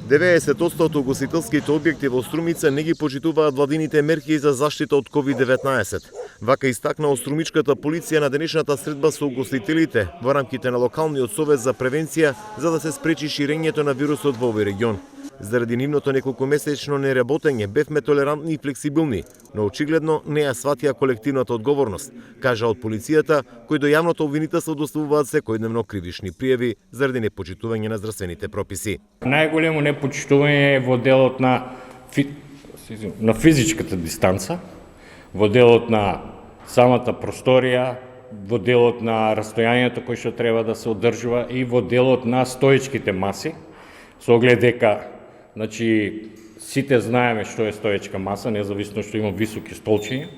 90% угостителските објекти во Струмица не ги почитуваат владините мерки за заштита од COVID-19. Вака истакна Острумичката полиција на денешната средба со угостителите во рамките на локалниот совет за превенција за да се спречи ширењето на вирусот во овој регион. Заради нивното неколкумесечно неработење бевме толерантни и флексибилни, но очигледно не ја сватија колективната одговорност, кажа од полицијата, кои до јавното обвинителство доставуваат секојдневно кривишни пријави заради непочитување на здравствените прописи. Најголемо непочитување е во делот на физичката дистанца, во делот на самата просторија, во делот на растојањето кој што треба да се одржува и во делот на стоечките маси, со оглед дека сите знаеме што е стоечка маса, независно што има високи столчиња,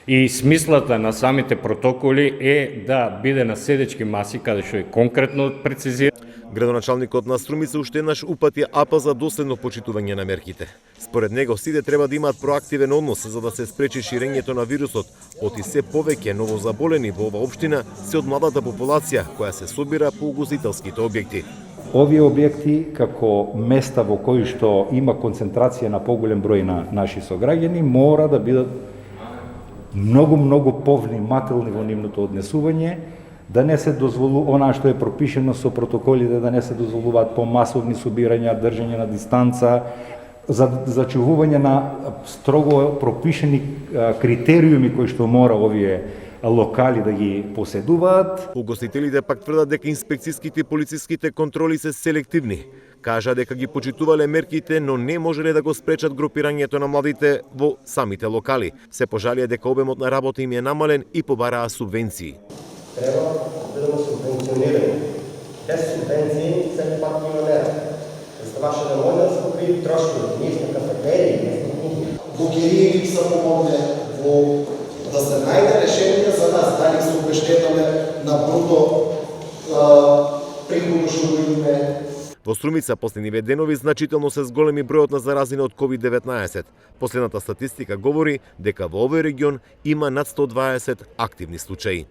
и смислата на самите протоколи е да биде на седечки маси, каде што е конкретно прецизирано. Градоначалникот на Струмица уште еднаш упати апел за доследно почитување на мерките. Според него, сите треба да имаат проактивен однос за да се спречи ширењето на вирусот, оти се повеќе новозаболени во ова општина се од младата популација која се собира по угостителските објекти. Овие објекти, како места во кои што има концентрација на поголем број на наши сограѓани, мора да бидат многу повнимателни во нивното однесување, да не се дозволува она што е пропишено со протоколите, да не се дозволуваат помасовни собирања, држање на дистанца, за зачувување на строго пропишени критериуми кои што мора овие локали да ги поседуваат. Угостителите пак тврдат дека инспекцијските и полициските контроли се селективни. Кажа дека ги почитувале мерките, но не можеле да го спречат групирањето на младите во самите локали. Се пожалија дека обемот на работа им е намален и побараа субвенции. Треба да бидеме субвенционирани. Без субвенции се пак има мера. Представаше да може да се покријат трошкови. Ние сме кафетерии, ние сме кухни. Букерии са помогне во да се најде решение за нас, дали се обештетаме на бруто приходно што го имаме. Во Струмица последниве денови значително се зголеми бројот на заразени од COVID-19. Последната статистика говори дека во овој регион има над 120 активни случаи.